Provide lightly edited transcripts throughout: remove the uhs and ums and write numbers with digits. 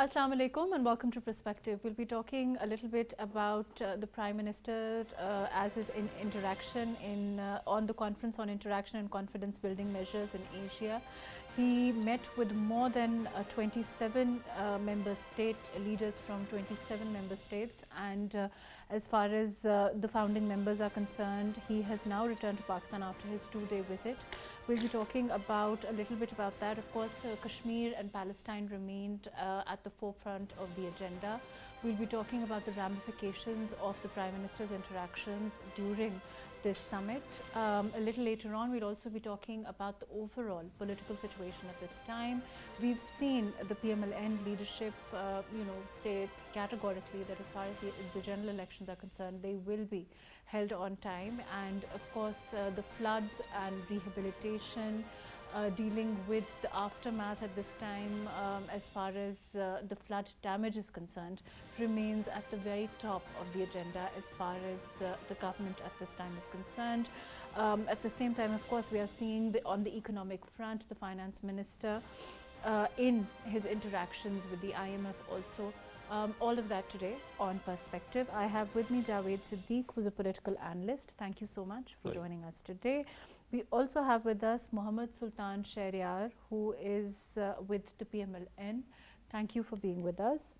Assalamu alaikum and welcome to Perspective. We'll be talking a little bit about the Prime Minister as his interaction on the Conference on Interaction and Confidence Building Measures in Asia. He met with more than 27 member state leaders from 27 member states, and as far as the founding members are concerned, he has now returned to Pakistan after his two-day visit. We'll be talking about a little bit about that. Of course, Kashmir and Palestine remained at the forefront of the agenda. We'll be talking about the ramifications of the Prime Minister's interactions during this summit. A little later on, we'll also be talking about the overall political situation at this time. We've seen the PMLN leadership, state categorically that as far as the general elections are concerned, they will be held on time. And of course, the floods and rehabilitation, dealing with the aftermath at this time as far as the flood damage is concerned, remains at the very top of the agenda as far as the government at this time is concerned. At the same time, of course, we are seeing on the economic front, the finance minister in his interactions with the IMF also. All of that today on Perspective. I have with me Javed Siddique, who's a political analyst. Thank you so much for joining us today. We also have with us Mohammad Sultan Shahryar, who is with the PMLN. Thank you for being with us.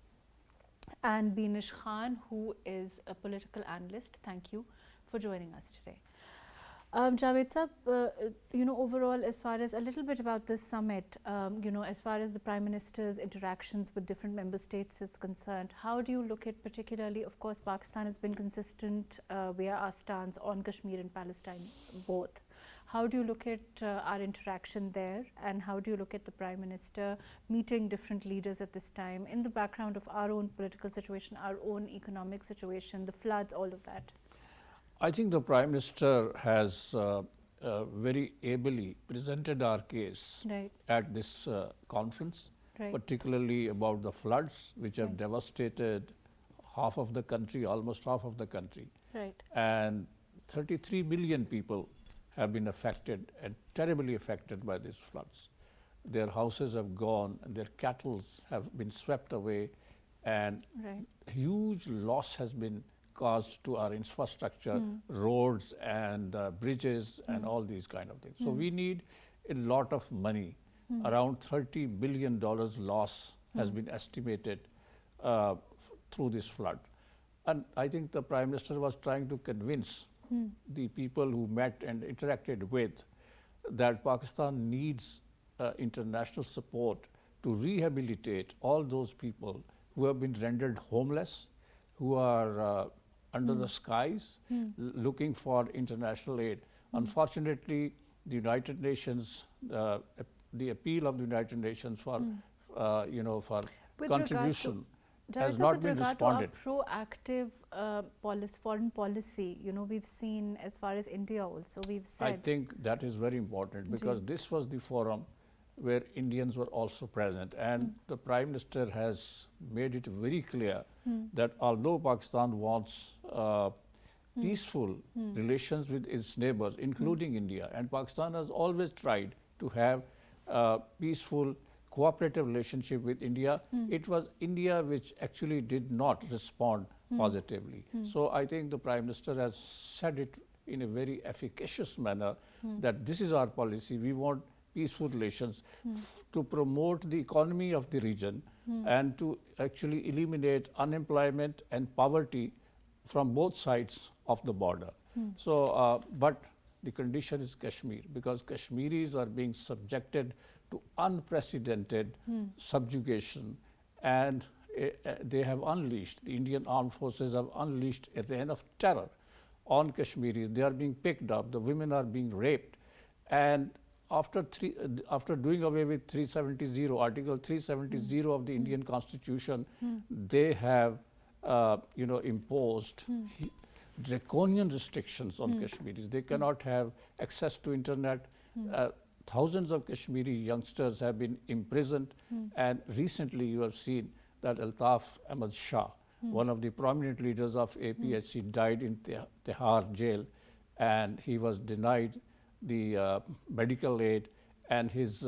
And Binish Khan, who is a political analyst. Thank you for joining us today. Javed Sab, overall, as far as a little bit about this summit, as far as the Prime Minister's interactions with different member states is concerned, how do you look at particularly, of course, Pakistan has been consistent via our stance on Kashmir and Palestine both. How do you look at our interaction there, and how do you look at the Prime Minister meeting different leaders at this time in the background of our own political situation, our own economic situation, the floods, all of that? I think the Prime Minister has very ably presented our case at this conference, particularly about the floods which have devastated half of the country, almost half of the country. And 33 million people have been affected and terribly affected by these floods. Their houses have gone, and their cattle have been swept away, and huge loss has been caused to our infrastructure, roads and bridges and all these kind of things. So we need a lot of money. Around $30 billion loss has been estimated through this flood. And I think the Prime Minister was trying to convince the people who met and interacted with that Pakistan needs international support to rehabilitate all those people who have been rendered homeless, who are under the skies, looking for international aid. Unfortunately, the United Nations, the appeal of the United Nations for, for contribution has not been responded. Proactive foreign policy, we've seen as far as India also, we've said. I think that is very important because this was the forum where Indians were also present, and the Prime Minister has made it very clear that although Pakistan wants peaceful relations with its neighbors, including India, and Pakistan has always tried to have peaceful, cooperative relationship with India, it was India which actually did not respond positively. So I think the Prime Minister has said it in a very efficacious manner that this is our policy. We want peaceful relations to promote the economy of the region and to actually eliminate unemployment and poverty from both sides of the border. So, but the condition is Kashmir, because Kashmiris are being subjected to unprecedented subjugation, and they have unleashed, the Indian armed forces have unleashed a reign of terror on Kashmiris. They are being picked up, the women are being raped, and after doing away with 370, Article 370 of the Indian Constitution, they have, imposed draconian restrictions on Kashmiris. They cannot have access to internet. Thousands of Kashmiri youngsters have been imprisoned, and recently you have seen that Altaf Ahmad Shah, one of the prominent leaders of APHC, died in Tihar jail, and he was denied the medical aid, and his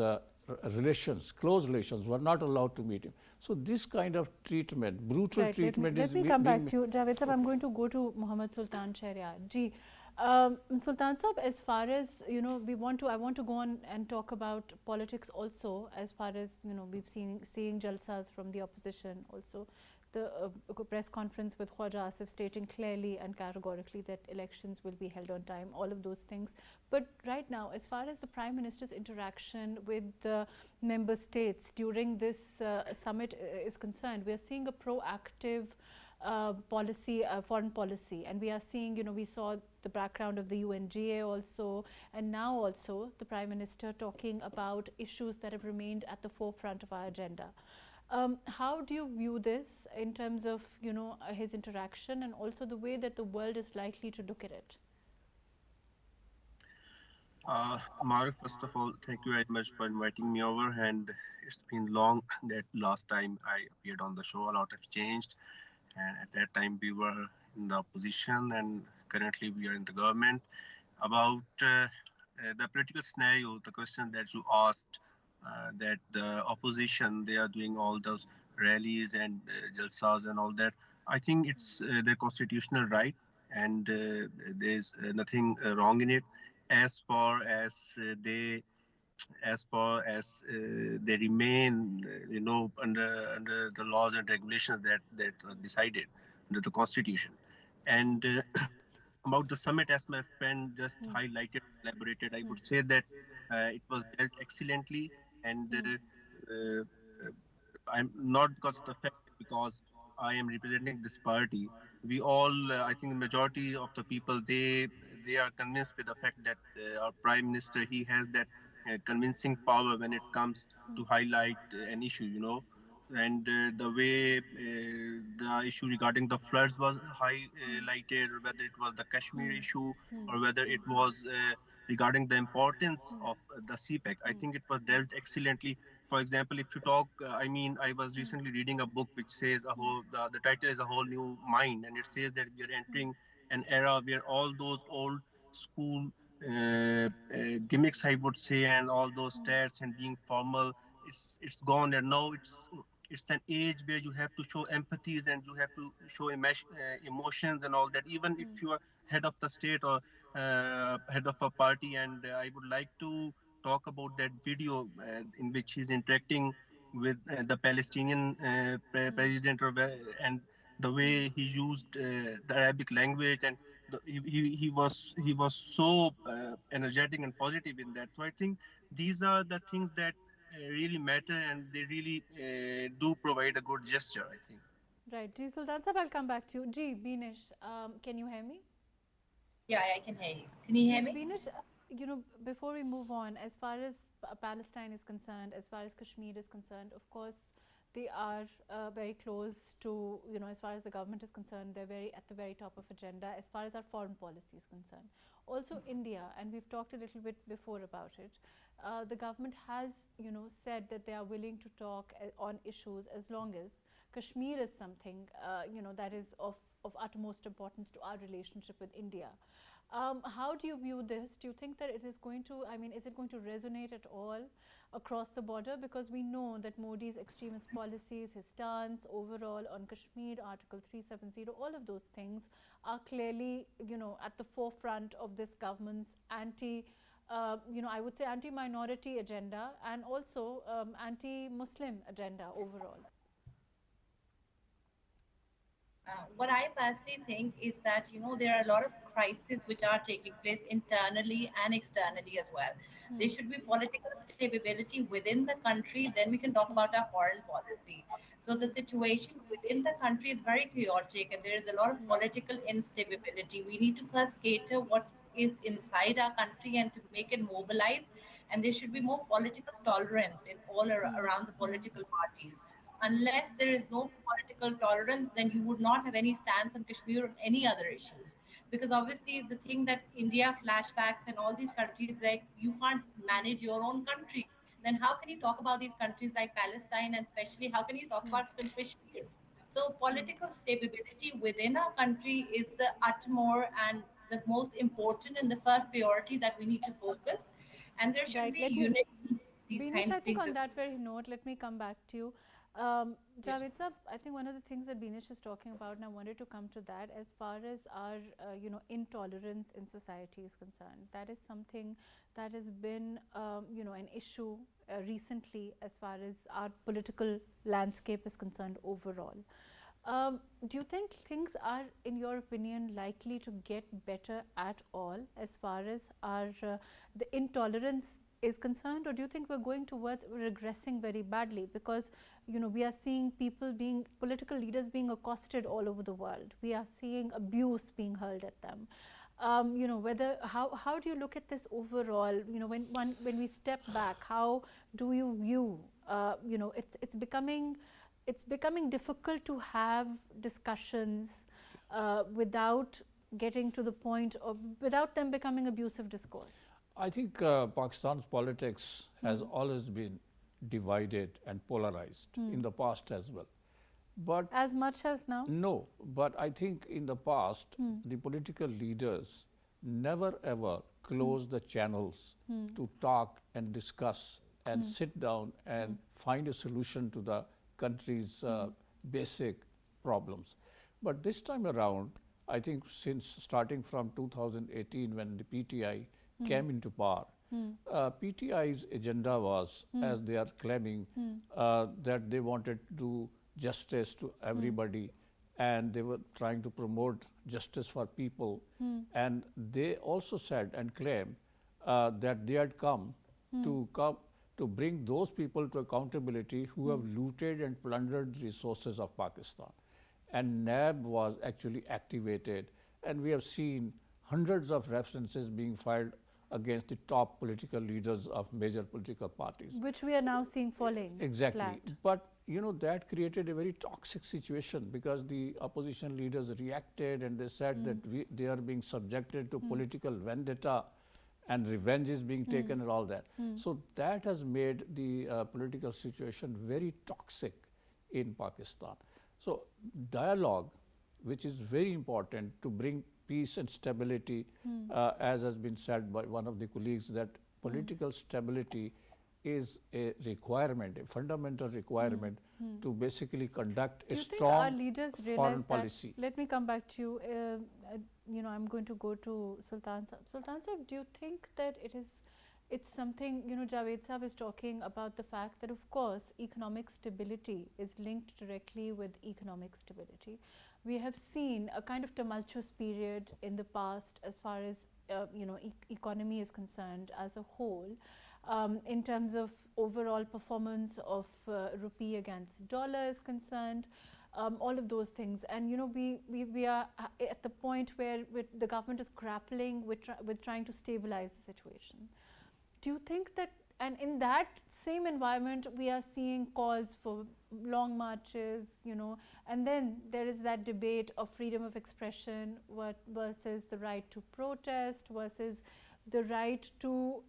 relations, close relations, were not allowed to meet him. So this kind of treatment, brutal Right. treatment Let is me come back being. to you, Javed Sahab. I'm going to go to Mohammad Sultan Shahryar. Ji, Sultan Sahab, as far as I want to go on and talk about politics also. As far as we've seeing jalsas from the opposition also. The press conference with Khwaja Asif stating clearly and categorically that elections will be held on time, all of those things. But right now, as far as the Prime Minister's interaction with the member states during this summit is concerned, we are seeing a proactive policy, foreign policy, and we are seeing, we saw the background of the UNGA also, and now also the Prime Minister talking about issues that have remained at the forefront of our agenda. How do you view this in terms of his interaction and also the way that the world is likely to look at it? Mahrukh, first of all, thank you very much for inviting me over. And it's been long that last time I appeared on the show. A lot have changed, and at that time we were in the opposition, and currently we are in the government. About the political scenario, the question that you asked, that the opposition, they are doing all those rallies and jalsas and all that. I think it's their constitutional right, and there's nothing wrong in it, as far as they remain, under the laws and regulations that are decided under the constitution. And about the summit, as my friend just highlighted, elaborated, I would say that it was dealt excellently. And I'm not because of the fact, because I am representing this party. We all, I think, the majority of the people, they are convinced with the fact that our prime minister, he has that convincing power when it comes to highlight an issue, and the way the issue regarding the floods was highlighted, or whether it was the Kashmir issue, or whether it was regarding the importance of the CPEC. I think it was dealt excellently. For example, if you talk, I was recently reading a book which says the title is A Whole New Mind, and it says that we are entering an era where all those old school gimmicks, I would say, and all those stats and being formal, it's gone, and now it's an age where you have to show empathies and you have to show emotions and all that, even if you are head of the state or head of a party. And I would like to talk about that video in which he's interacting with the Palestinian president, and the way he used the Arabic language, and he was so energetic and positive in that. So I think these are the things that really matter, and they really do provide a good gesture, I think. Right. Ji Sultan Sahab, I'll come back to you. Ji, Beenish, can you hear me? Yeah, I can hear you. Can you hear me? Beenish, before we move on, as far as Palestine is concerned, as far as Kashmir is concerned, of course, they are very close to, as far as the government is concerned, they're very at the very top of agenda as far as our foreign policy is concerned. Also, India, and we've talked a little bit before about it. The government has, said that they are willing to talk on issues as long as Kashmir is something, that is of utmost importance to our relationship with India. How do you view this? Do you think that it is going to, is it going to resonate at all across the border? Because we know that Modi's extremist policies, his stance overall on Kashmir, Article 370, all of those things are clearly, at the forefront of this government's I would say anti-minority agenda, and also anti-Muslim agenda overall. What I personally think is that there are a lot of crises which are taking place internally and externally as well. There should be political stability within the country, then we can talk about our foreign policy. So the situation within the country is very chaotic, and there is a lot of political instability. We need to first cater what is inside our country and to make it mobilize, and there should be more political tolerance in all around the political parties. Unless there is no political tolerance, then you would not have any stance on Kashmir or any other issues. Because obviously, the thing that India flashbacks and all these countries, like, you can't manage your own country. Then how can you talk about these countries like Palestine, and especially how can you talk about Kashmir? So political stability within our country is the utmost and the most important and the first priority that we need to focus. And there should Right. be unity. these Beanish, kind I of think things. on that very note, let me come back to you. Yes. Javed Sab, I think one of the things that Beanish is talking about, and I wanted to come to that, as far as our, intolerance in society is concerned. That is something that has been, an issue recently as far as our political landscape is concerned overall. Do you think things are, in your opinion, likely to get better at all as far as our the intolerance is concerned, or do you think we're going towards regressing very badly? Because we are seeing people being political leaders being accosted all over the world. We are seeing abuse being hurled at them. Whether how do you look at this overall? When we step back, how do you view? It's becoming difficult to have discussions without getting to the point of without them becoming abusive discourse. I think Pakistan's politics has always been divided and polarized in the past as well. But as much as now? no, but I think in the past, the political leaders never ever closed the channels to talk and discuss and sit down and find a solution to the country's basic problems. But this time around, I think since starting from 2018 when the PTI came into power, PTI's agenda was, as they are claiming, that they wanted to do justice to everybody and they were trying to promote justice for people. And they also said and claimed that they had come to bring those people to accountability who have looted and plundered the resources of Pakistan. And NAB was actually activated, and we have seen hundreds of references being filed against the top political leaders of major political parties. Which we are now seeing falling Exactly. flat. But that created a very toxic situation because the opposition leaders reacted and they said that they are being subjected to political vendetta and revenge is being taken and all that. So that has made the political situation very toxic in Pakistan. So dialogue, which is very important to bring peace and stability, as has been said by one of the colleagues, that political stability is a requirement, a fundamental requirement to basically conduct a strong our leaders realize foreign that? policy. Let me come back to you. I'm going to go to Sultan Sahab. Sultan Sahab, do you think that it's something, Javed Sahab is talking about the fact that, of course, economic stability is linked directly with economic stability. We have seen a kind of tumultuous period in the past as far as economy is concerned as a whole, in terms of overall performance of rupee against dollar is concerned, all of those things. And we are at the point where the government is grappling with trying to stabilize the situation. Do you think that, and in that same environment, we are seeing calls for long marches, and then there is that debate of freedom of expression versus the right to protest versus the right to,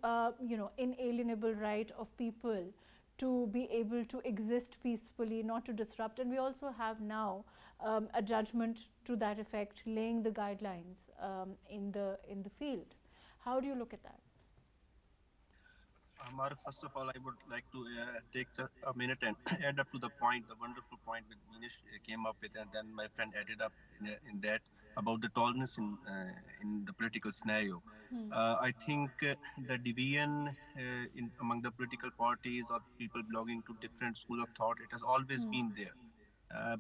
inalienable right of people to be able to exist peacefully, not to disrupt. And we also have now a judgment to that effect, laying the guidelines in the field. How do you look at that? Mahrukh, first of all, I would like to take a minute and add up to the point, the wonderful point that Vinesh came up with, and then my friend added up in that about the tolerance in the political scenario. I think the division among the political parties or people belonging to different school of thought, it has always been there.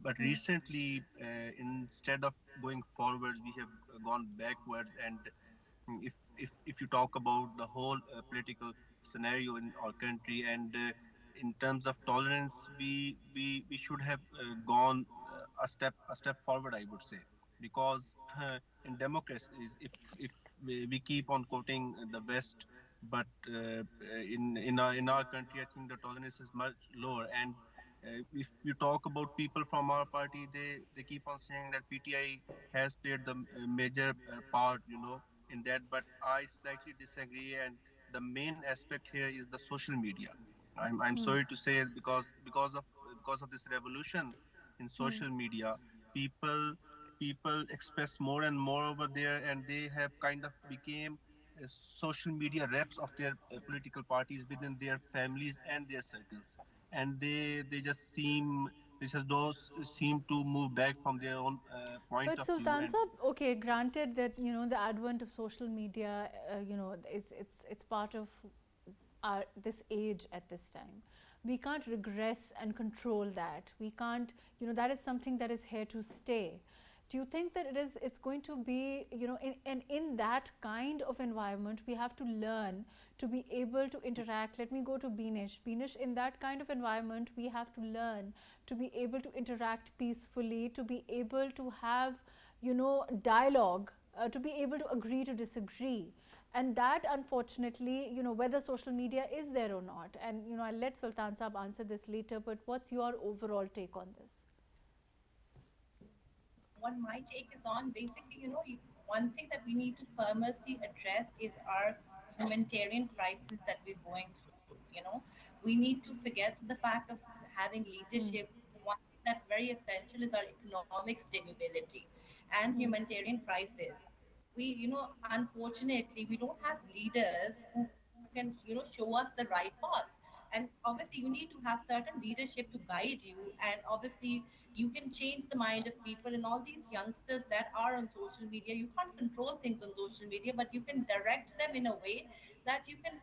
But recently, instead of going forwards, we have gone backwards. And if you talk about the whole political scenario in our country, and in terms of tolerance, we should have gone a step forward, I would say, because in democracies, if we keep on quoting the West, but in our country, I think the tolerance is much lower. And if you talk about people from our party, they keep on saying that PTI has played the major part, in that. But I slightly disagree, and the main aspect here is the social media. I'm sorry to say it, because of this revolution in social media, people people express more and more over there, and they have kind of became social media reps of their political parties within their families and their circles, and they just seem they just those seem to move back from their own point But of view. Sultan And Sahab, okay, granted that the advent of social media, it's part of this age at this time. We can't regress and control that. We can't, that is something that is here to stay. Do you think that it's going to be, in that kind of environment, we have to learn to be able to interact? Let me go to Beenish. Beenish, in that kind of environment, we have to learn to be able to interact peacefully, to be able to have, dialogue, to be able to agree to disagree. And that, unfortunately, whether social media is there or not, and I'll let Sultan Saab answer this later, but what's your overall take on this? What my take is on, basically, one thing that we need to firmly address is our humanitarian crisis that we're going through. We need to forget the fact of having leadership. One thing that's very essential is our economic stability and humanitarian crisis. We, unfortunately, we don't have leaders who can, show us the right path. And obviously you need to have certain leadership to guide you, and obviously you can change the mind of people. And all these youngsters that are on social media, you can't control things on social media, but you can direct them in a way that you can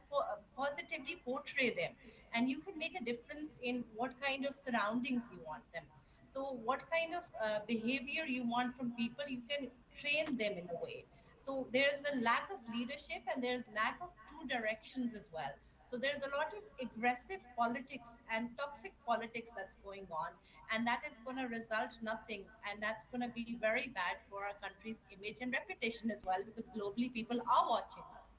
positively portray them, and you can make a difference in what kind of surroundings you want them. So what kind of behavior you want from people, you can train them in a way. So there's a lack of leadership and there's lack of true directions as well. So there's a lot of aggressive politics and toxic politics that's going on, and that is going to result nothing, and that's going to be very bad for our country's image and reputation as well, because globally people are watching us.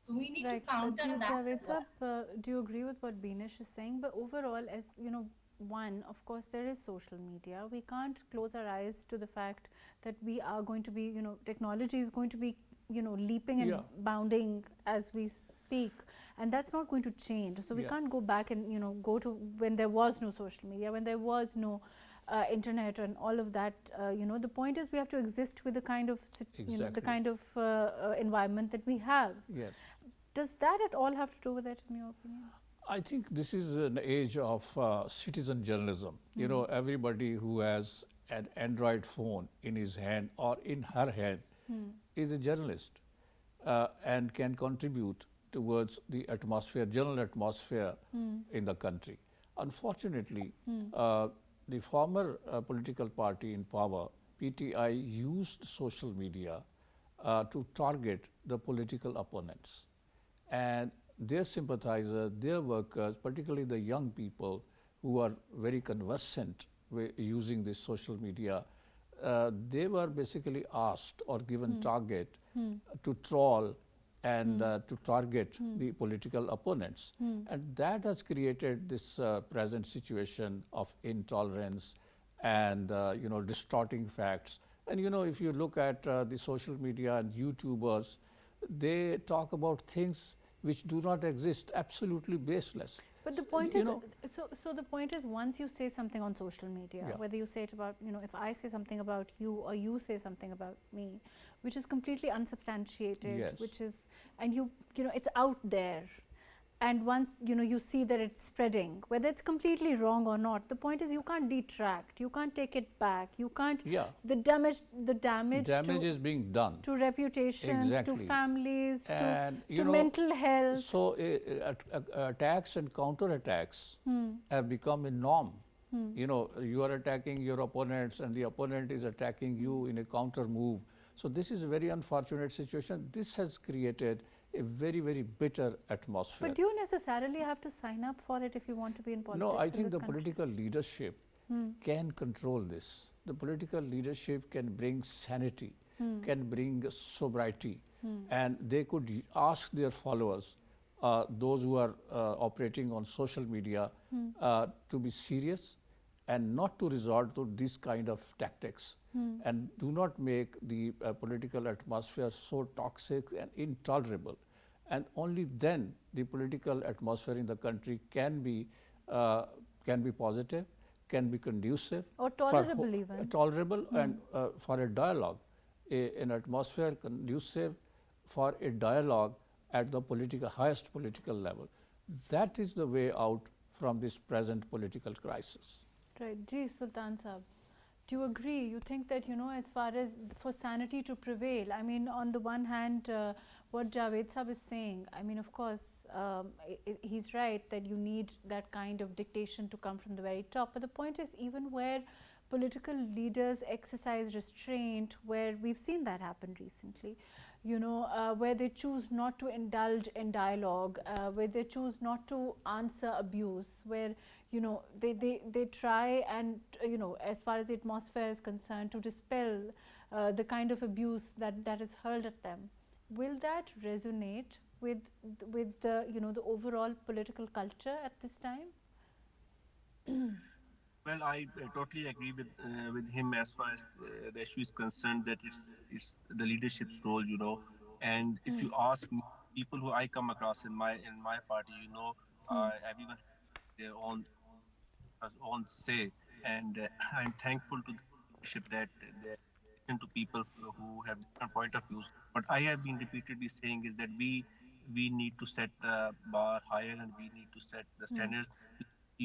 So we need to Right. counter that as Javed well. Sab, do you agree with what Beenish is saying? But overall, as one, of course, there is social media. We can't close our eyes to the fact that we are going to be, technology is going to be, leaping and bounding as we speak, and that's not going to change. So we can't go back and, go to when there was no social media, when there was no internet and all of that. The point is we have to exist with the kind of, the kind of environment that we have. Yes. Does that at all have to do with it, in your opinion? I think this is an age of citizen journalism. Everybody who has an Android phone in his hand or in her hand is a journalist and can contribute towards the atmosphere, general atmosphere in the country. Unfortunately, the former political party in power, PTI, used social media to target the political opponents. And their sympathizers, their workers, particularly the young people who are very conversant with using this social media, they were basically asked or given target to troll and to target the political opponents. And that has created this present situation of intolerance and distorting facts. And if you look at the social media and YouTubers, they talk about things which do not exist, absolutely baseless. But the point is, so the point is, once you say something on social media, whether you say it about, if I say something about you or you say something about me, which is completely unsubstantiated, which is, and it's out there. And once you see that it's spreading, whether it's completely wrong or not, the point is you can't detract, you can't take it back, you can't. The damage is being done to reputations, to families, and to mental health. So attacks and counterattacks have become a norm. You are attacking your opponents, and the opponent is attacking you in a counter move. So this is a very unfortunate situation. This has created a very, very bitter atmosphere. But do you necessarily have to sign up for it if you want to be in politics? No, I think the political leadership can control this. The political leadership can bring sanity, can bring sobriety, and they could ask their followers, those who are operating on social media, to be serious and not to resort to this kind of tactics, and do not make the political atmosphere so toxic and intolerable. And only then the political atmosphere in the country can be positive, can be conducive, or tolerable even. Tolerable and for a dialogue, an atmosphere conducive for a dialogue at the highest political level. That is the way out from this present political crisis. Right. Ji, Sultan Sahab, do you agree? You think that, as far as for sanity to prevail, I mean, on the one hand, what Javed Sahab is saying, I mean, of course, he's right that you need that kind of dictation to come from the very top. But the point is, even where political leaders exercise restraint, where we've seen that happen recently, where they choose not to indulge in dialogue, where they choose not to answer abuse, where they try and as far as the atmosphere is concerned, to dispel the kind of abuse that is hurled at them. Will that resonate with the the overall political culture at this time? Well, I totally agree with him as far as the issue is concerned, that it's the leadership's role, And if you ask me, people who I come across in my party, everyone has their own say, and I'm thankful to the leadership that they listen to people who have different point of views. What I have been repeatedly saying is that we need to set the bar higher, and we need to set the standards.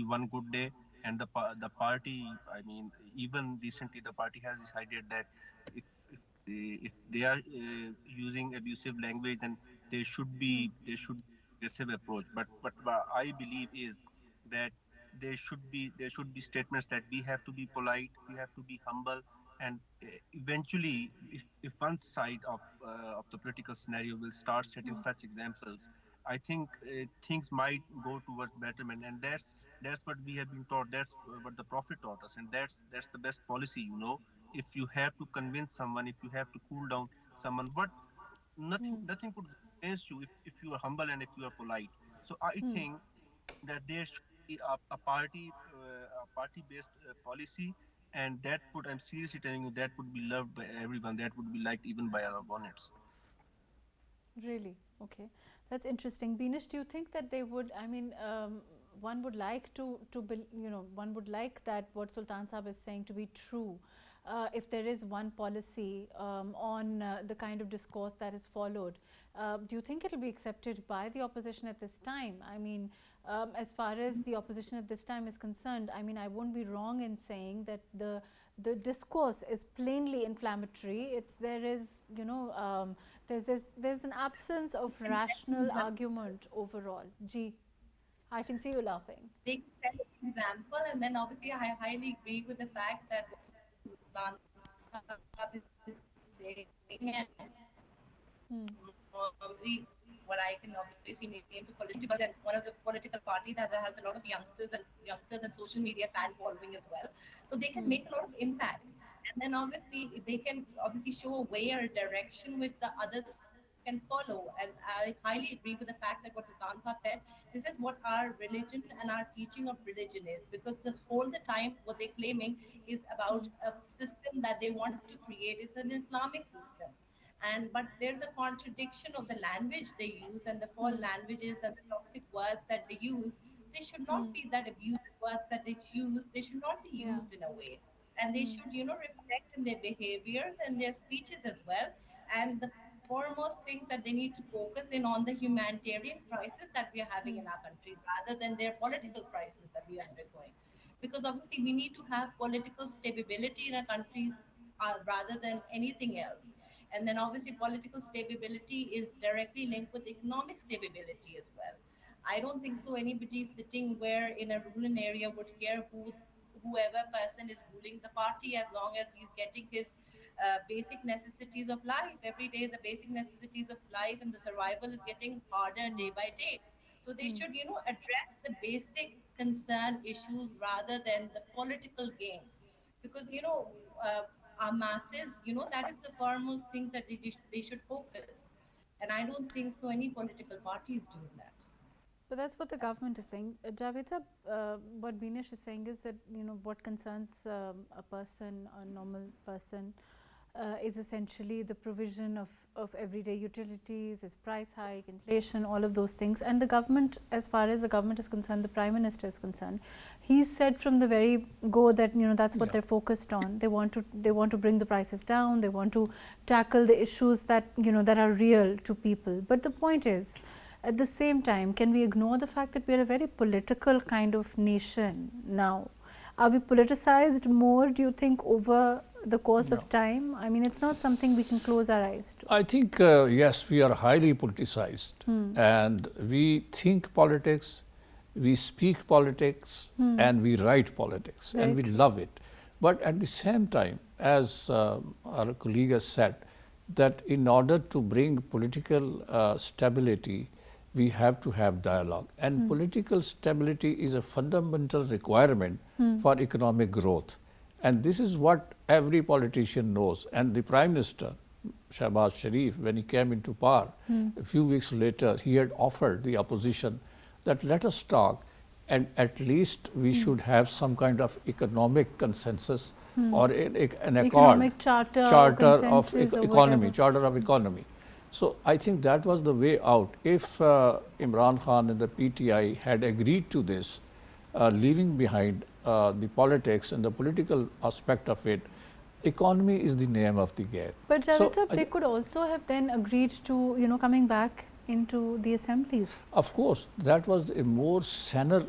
One good day, and the party, I mean, even recently the party has decided that if if they are using abusive language, then there should be aggressive approach. But what I believe is that there should be statements that we have to be polite, we have to be humble, and eventually, if one side of the political scenario will start setting such examples, I think things might go towards betterment, and that's what we have been taught. That's what the Prophet taught us, and that's the best policy. If you have to convince someone, if you have to cool down someone, what nothing could go against you if you are humble and if you are polite. So I think that there should be a party based policy, and that would, I'm seriously telling you, that would be loved by everyone, that would be liked even by our opponents. Really? Okay. That's interesting. Beanish, do you think that they would, I mean, one would like one would like that what Sultan Sahab is saying to be true, if there is one policy on the kind of discourse that is followed. Do you think it will be accepted by the opposition at this time? I mean, as far as the opposition at this time is concerned, I mean, I won't be wrong in saying that the discourse is plainly inflammatory. There is, there's an absence of rational argument overall. Ji, I can see you laughing. Take an example, and then obviously I highly agree with the fact that what Sultan Sahab is saying, and what I can obviously name to political, and one of the political party that has a lot of youngsters and social media fan following as well, so they can make a lot of impact. And then obviously they can obviously show a way or a direction which the others can follow. And I highly agree with the fact that what Sultan Sahab said, this is what our religion and our teaching of religion is, because the time what they're claiming is about a system that they want to create. It's an Islamic system, and but there's a contradiction of the language they use, and the foul languages and the toxic words that they use. They should not be that abusive words that they use. They should not be used in a way, and they should reflect in their behaviors and their speeches as well. And the foremost thing that they need to focus in on the humanitarian crisis that we are having in our countries, rather than their political crisis that we are undergoing, because obviously we need to have political stability in our countries, rather than anything else. And then obviously political stability is directly linked with economic stability as well. I don't think so anybody sitting where in a rural area would care whoever person is ruling the party, as long as he's getting his basic necessities of life. Every day the basic necessities of life and the survival is getting harder day by day. So they should address the basic concern issues rather than the political game, because our masses, that is the foremost things that they should focus. And I don't think so any political party is doing that. But that's what the government is saying. Javed sir, what Beanish is saying is that what concerns a person, a normal person, is essentially the provision of everyday utilities, is price hike, inflation, all of those things. And the government, as far as the government is concerned, the Prime Minister is concerned, he said from the very go that that's what they're focused on. They want to bring the prices down. They want to tackle the issues that that are real to people. But the point is, at the same time, can we ignore the fact that we are a very political kind of nation now? Are we politicized more, do you think, over the course of time? I mean, it's not something we can close our eyes to. I think, yes, we are highly politicized and we think politics, we speak politics and we write politics and we love it. But at the same time, as our colleague has said, that in order to bring political stability, we have to have dialogue. And political stability is a fundamental requirement for economic growth. And this is what every politician knows. And the Prime Minister, Shahbaz Sharif, when he came into power, a few weeks later, he had offered the opposition that let us talk and at least we should have some kind of economic consensus or an accord, charter of economy. So I think that was the way out. If Imran Khan and the PTI had agreed to this, leaving behind the politics and the political aspect of it, economy is the name of the game. But Javed sir, they could also have then agreed to coming back into the assemblies. Of course, that was a more saner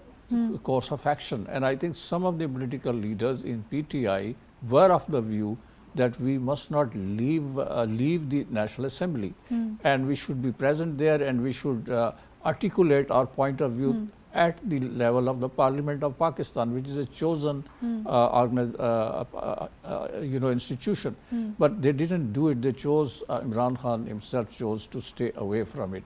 course of action, and I think some of the political leaders in PTI were of the view that we must not leave the National Assembly and we should be present there and we should articulate our point of view at the level of the Parliament of Pakistan, which is a chosen institution. But they didn't do it. They chose, Imran Khan himself chose to stay away from it.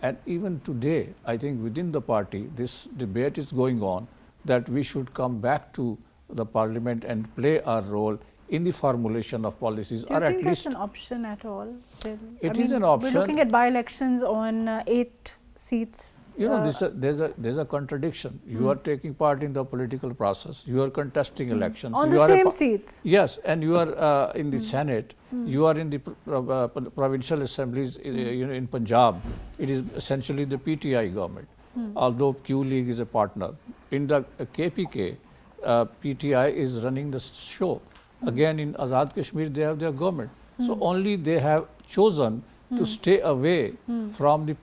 And even today, I think within the party, this debate is going on that we should come back to the Parliament and play our role in the formulation of policies. Do you think that's an option at all? It is an option. We're looking at by-elections on 8 seats. There's a contradiction. You are taking part in the political process. You are contesting elections. On the same seats? Yes, and you are in the Senate. You are in the provincial assemblies in Punjab. It is essentially the PTI government, although Q League is a partner. In the KPK, PTI is running the show. Again, in Azad Kashmir, they have their government. So only they have chosen to stay away from the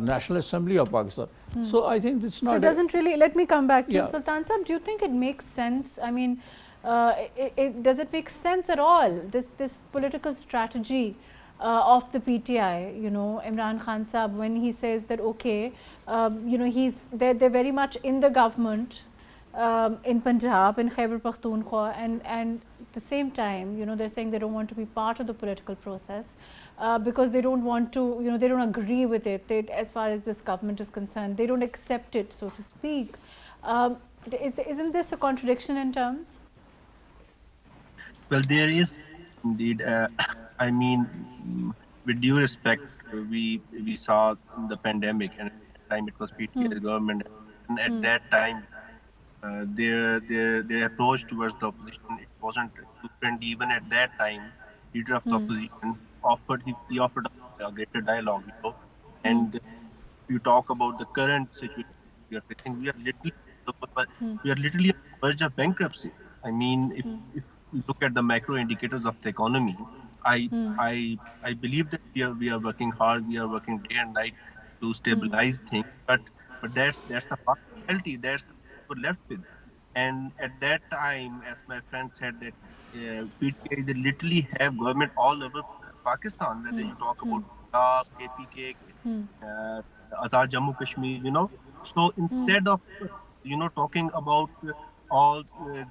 National Assembly of Pakistan. So I think it's not. So it doesn't really. Let me come back to you, Sultan Sahab. Do you think it makes sense? I mean, does it make sense at all? This political strategy of the PTI, Imran Khan Sahab, when he says that okay, they're very much in the government. In Punjab, in Khyber Pakhtunkhwa, and at the same time, they're saying they don't want to be part of the political process because they don't want to, they don't agree with it. As far as this government is concerned, they don't accept it, so to speak. Isn't this a contradiction in terms? Well, there is indeed. I mean, with due respect, we saw the pandemic, and at the time it was PTI government, and at that time. Their approach towards the opposition, it wasn't different. Even at that time, leader of the opposition offered a greater dialogue. And you talk about the current situation we are facing. We are literally on the verge of bankruptcy. I mean, if you look at the macro indicators of the economy, I believe that we are working hard. We are working day and night to stabilize things. But that's the reality. That's were left with. And at that time, as my friend said, that PTI, they literally have government all over Pakistan, whether you talk about KPK, Azad Jammu Kashmir, So instead of, talking about all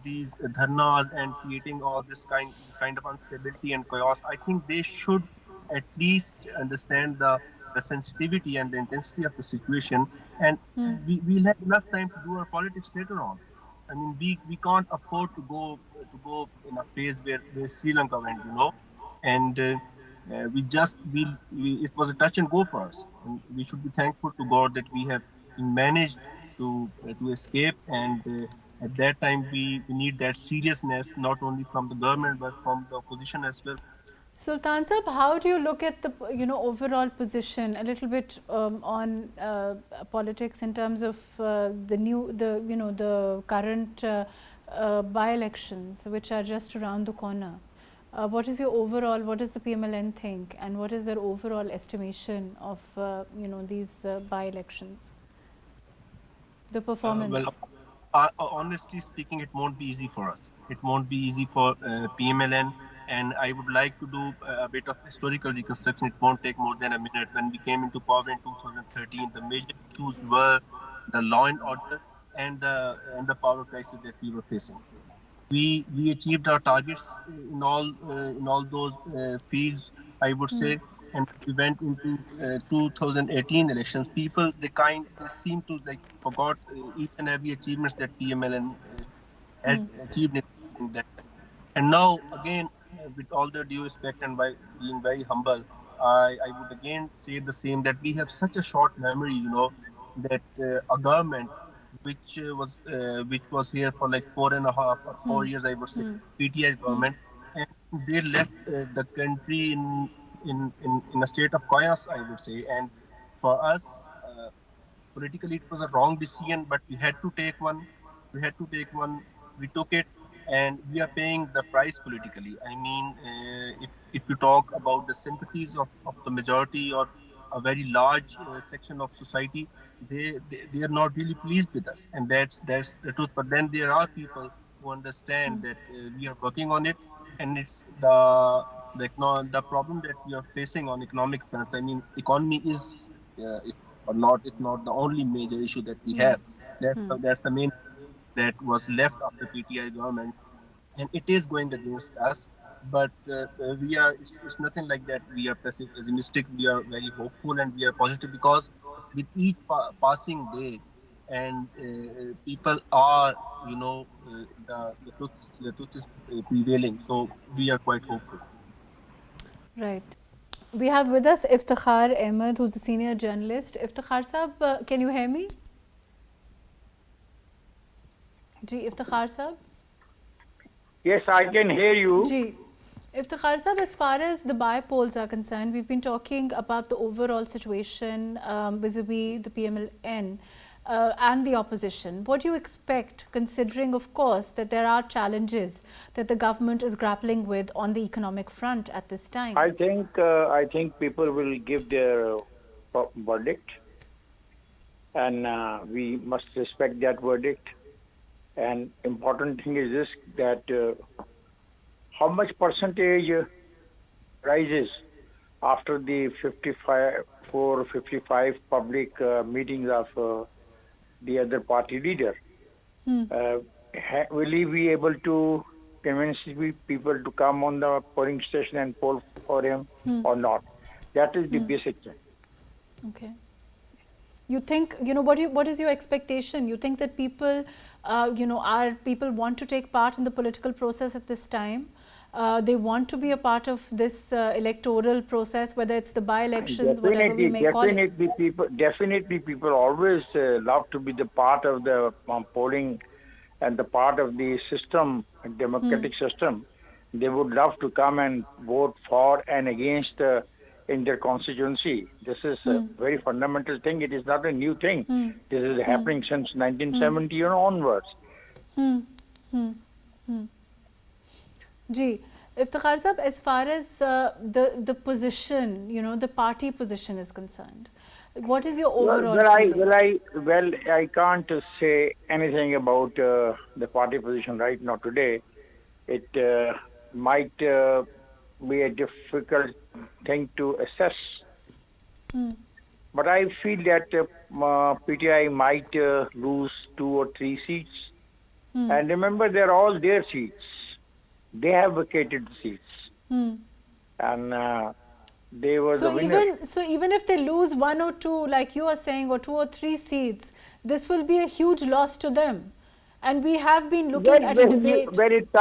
these dharnas and creating all this kind of instability and chaos, I think they should at least understand the sensitivity and the intensity of the situation, and we'll have enough time to do our politics later on. I mean, we can't afford to go in a phase where Sri Lanka went, and it was a touch and go for us, and we should be thankful to God that we have managed to escape, and at that time we need that seriousness, not only from the government but from the opposition as well. Sultan Sahab, how do you look at the overall position a little bit on politics in terms of the current by-elections which are just around the corner? What is your overall? What does the PMLN think, and what is their overall estimation of these by-elections? The performance. Honestly speaking, it won't be easy for us. It won't be easy for PMLN. And I would like to do a bit of historical reconstruction. It won't take more than a minute. When we came into power in 2013, the major issues were the law and order and the power crisis that we were facing. We achieved our targets in all those fields, I would say. And we went into 2018 elections. People they seem to like forgot each and every achievements that PMLN had achieved in that. And now again, with all the due respect and by being very humble, I would again say the same, that we have such a short memory, that a government which was here for like 4.5 or 4 years, I would say, PTI government, and they left the country in a state of chaos, I would say. And for us, politically, it was a wrong decision, but we had to take one. We had to take one. We took it, and we are paying the price politically. I mean, if you talk about the sympathies of the majority or a very large section of society, they are not really pleased with us, and that's the truth. But then there are people who understand that we are working on it, and it's the problem that we are facing on economic fronts. I mean, economy is if not the only major issue that we have. That's the main that was left after PTI government, and it is going against us. But it's nothing like that. We are pessimistic. We are very hopeful, and we are positive, because with each passing day, and people are, the truth is prevailing. So we are quite hopeful. Right. We have with us Iftikhar Ahmed, who's a senior journalist. Iftikhar Sahab, can you hear me? Ji, Iftikhar Sahab? Yes, I can hear you. Ji. Iftikhar Sahab, as far as the by-polls are concerned, we've been talking about the overall situation vis-a-vis the PMLN and the opposition. What do you expect, considering, of course, that there are challenges that the government is grappling with on the economic front at this time? I think people will give their verdict, and we must respect that verdict. And important thing is this, that how much percentage rises after the 55 public meetings of the other party leader. Will he be able to convince people to come on the polling station and poll for him or not? That is the basic thing. Okay. You think, what is your expectation? You think that people, people want to take part in the political process at this time? They want to be a part of this electoral process, whether it's the by-elections, whatever we may call it. Definitely, people always love to be the part of the polling and the part of the system, democratic system. They would love to come and vote for and against in their constituency. This is a very fundamental thing. It is not a new thing. This is happening since 1970 and onwards. Ji, Iftikhar Sahab, as far as the position, the party position is concerned, what is your overall Well, I can't say anything about the party position right now today. It might be a difficult thing to assess. But I feel that PTI might lose 2 or 3 seats. And remember, they're all their seats. They have vacated the seats. And they were the winners. So even if they lose 1 or 2, like you are saying, or 2 or 3 seats, this will be a huge loss to them. And we have been looking at a debate. It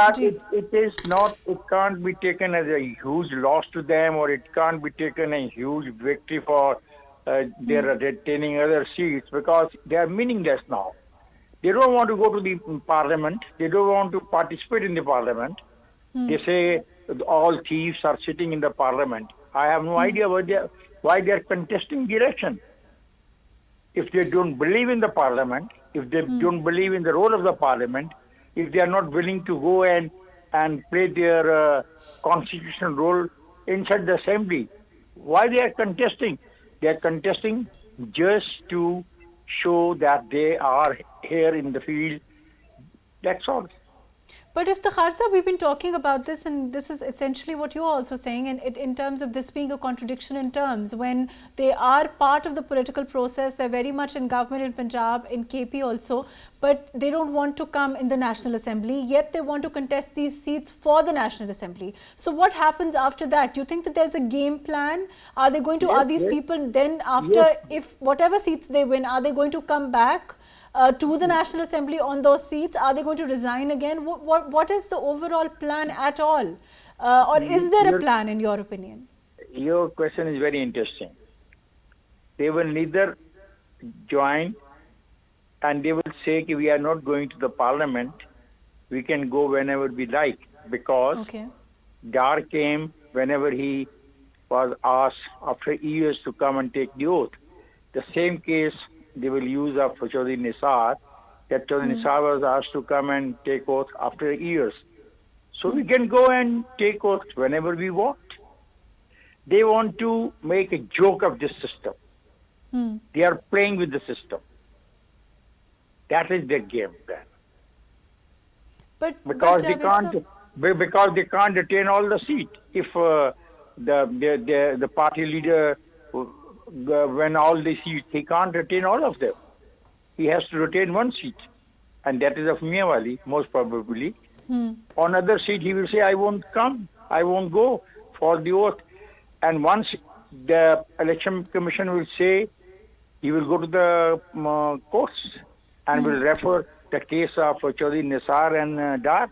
can't be taken as a huge loss to them, or it can't be taken a huge victory for their retaining other seats, because they are meaningless now. They don't want to go to the parliament. They don't want to participate in the parliament. They say all thieves are sitting in the parliament. I have no idea why they are contesting the election. If they don't believe in the parliament, if they don't believe in the role of the parliament, if they are not willing to go and play their constitutional role inside the assembly, why they are contesting? They are contesting just to show that they are here in the field. That's all. But if the Kharsa, we've been talking about this, and this is essentially what you're also saying, and in terms of this being a contradiction in terms, when they are part of the political process, they're very much in government in Punjab, in KP also, but they don't want to come in the National Assembly, yet they want to contest these seats for the National Assembly. So what happens after that? Do you think that there's a game plan? Are they going to, are these people then after, if whatever seats they win, are they going to come back to the National Assembly on those seats? Are they going to resign again? What is the overall plan at all? Or is there a plan in your opinion? Your question is very interesting. They will neither join, and they will say we are not going to the parliament. We can go whenever we like, because Dar came whenever he was asked after years to come and take the oath. The same case they will use of Chaudhry Nisar, that Chaudhry Nisar was asked to come and take oath after years. So we can go and take oath whenever we want. They want to make a joke of this system. They are playing with the system. That is their game plan. Because they can't retain all the seat. If the party leader when all the seats, he can't retain all of them. He has to retain one seat, and that is of Miawali, most probably. On other seat, he will say, I won't come, I won't go for the oath. And once the election commission will say, he will go to the courts and will refer the case of Chaudhry Nisar and Dar.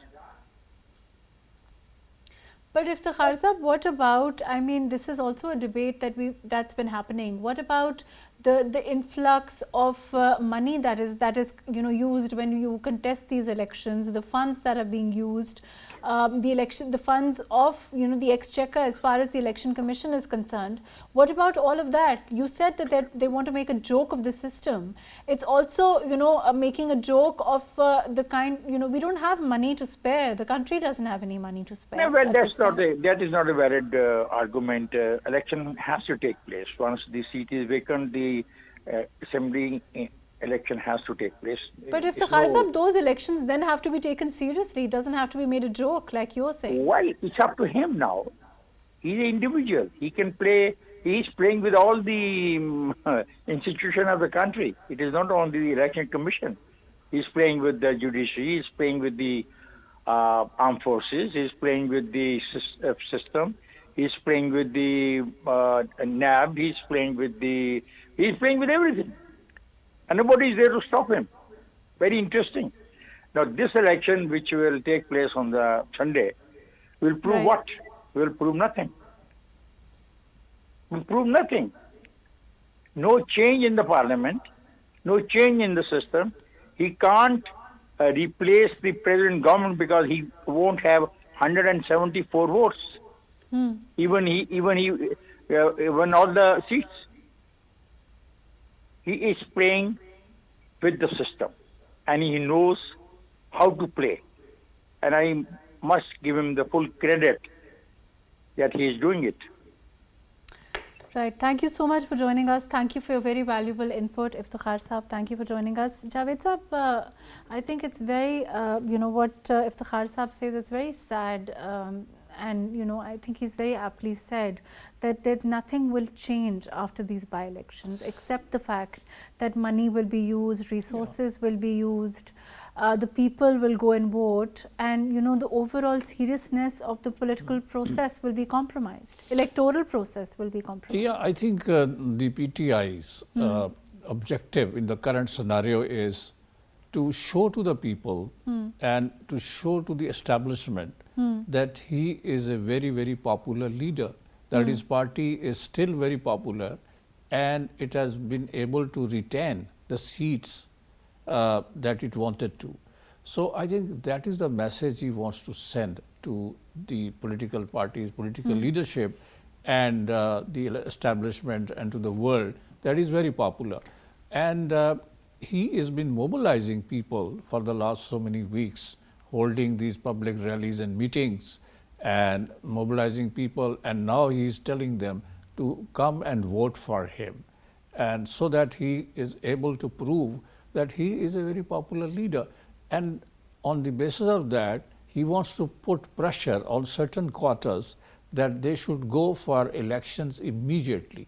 But if the Kharsa, what about, I mean, this is also a debate that's been happening. What about the influx of money that is used when you contest these elections, the funds that are being used, the funds of the exchequer as far as the election commission is concerned? What about all of that? You said that they want to make a joke of the system. It's also making a joke of the kind, we don't have money to spare. The country doesn't have any money to spare. No, well, that is not a valid argument. Election has to take place. Once the seat is vacant, the assembly election has to take place. But if the Kharsa, those elections then have to be taken seriously. It doesn't have to be made a joke like you're saying. Well, it's up to him now. He's an individual. He can play. He's playing with all the institution of the country. It is not only the election commission. He's playing with the judiciary. He's playing with the armed forces. He's playing with the system. He's playing with the NAB. He's playing with everything. And nobody is there to stop him. Very interesting. Now, this election, which will take place on the Sunday, will prove what? Will prove nothing. Will prove nothing. No change in the parliament, no change in the system. He can't replace the present government because he won't have 174 votes. Even all the seats. He is playing with the system, and he knows how to play. And I must give him the full credit that he is doing it. Right. Thank you so much for joining us. Thank you for your very valuable input, Iftikhar Saab. Thank you for joining us. Javed Saab, I think it's very, what Iftikhar Saab says is very sad. And, I think he's very aptly said that nothing will change after these by-elections except the fact that money will be used, resources will be used, the people will go and vote, and the overall seriousness of the political process will be compromised. Electoral process will be compromised. Yeah, I think the PTI's objective in the current scenario is to show to the people and to show to the establishment that he is a very, very popular leader, that his party is still very popular, and it has been able to retain the seats that it wanted to. So I think that is the message he wants to send to the political parties, political leadership, and the establishment and to the world, that is very popular. And he has been mobilizing people for the last so many weeks, holding these public rallies and meetings and mobilizing people, and now he is telling them to come and vote for him, and so that he is able to prove that he is a very popular leader. And on the basis of that, he wants to put pressure on certain quarters that they should go for elections immediately,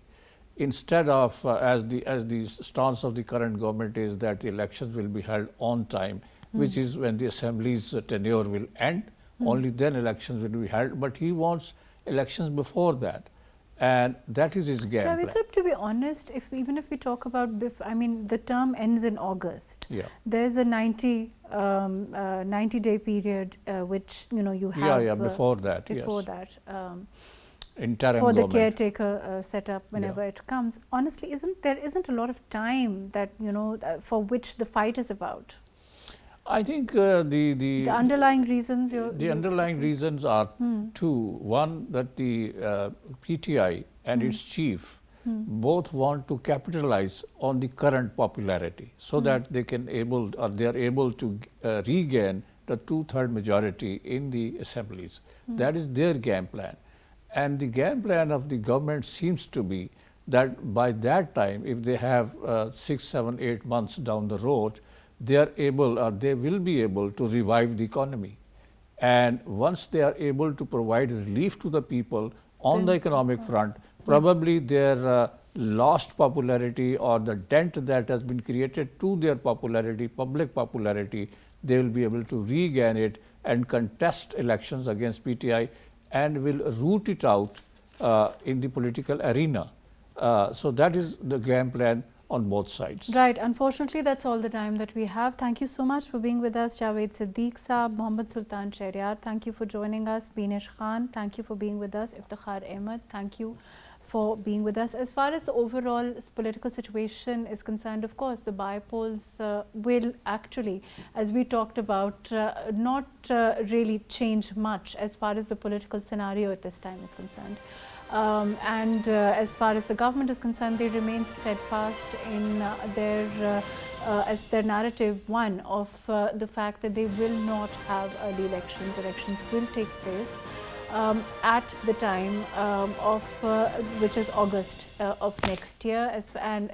instead of as the stance of the current government is that the elections will be held on time, which is when the assembly's tenure will end. Only then elections will be held. But he wants elections before that, and that is his game plan. To be honest, even if we talk about, I mean, the term ends in August. Yeah. There's a 90-day period which you have before that. Before yes. that. Interim for government. the caretaker setup whenever it comes. Honestly, there isn't a lot of time that for which the fight is about. I think the underlying reasons. The underlying reasons are two. One, that the PTI and its chief both want to capitalize on the current popularity, so that they are able to regain the 2/3 majority in the assemblies. That is their game plan. And the game plan of the government seems to be that by that time, if they have 6, 7, 8 months down the road, they will be able to revive the economy. And once they are able to provide relief to the people on the economic front, probably their lost popularity or the dent that has been created to their popularity, public popularity, they will be able to regain it and contest elections against PTI and will root it out in the political arena. So that is the game plan on both sides. Right. Unfortunately, that's all the time that we have. Thank you so much for being with us, Javed Siddiq Saab, Mohammad Sultan Shahryar. Thank you for joining us. Beenish Khan, thank you for being with us. Iftikhar Ahmed, thank you for being with us. As far as the overall political situation is concerned, of course, the bi-polls will actually, as we talked about, not really change much as far as the political scenario at this time is concerned. And as far as the government is concerned, they remain steadfast in as their narrative one of the fact that they will not have early elections. Elections will take place at the time of which is August of next year. And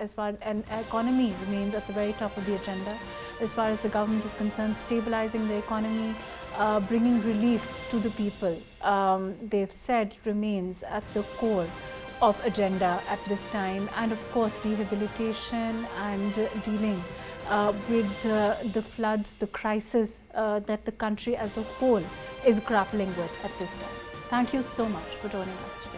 economy remains at the very top of the agenda. As far as the government is concerned, stabilizing the economy, bringing relief to the people, they've said remains at the core of agenda at this time. And of course, rehabilitation and dealing with the floods, the crisis that the country as a whole is grappling with at this time. Thank you so much for joining us today.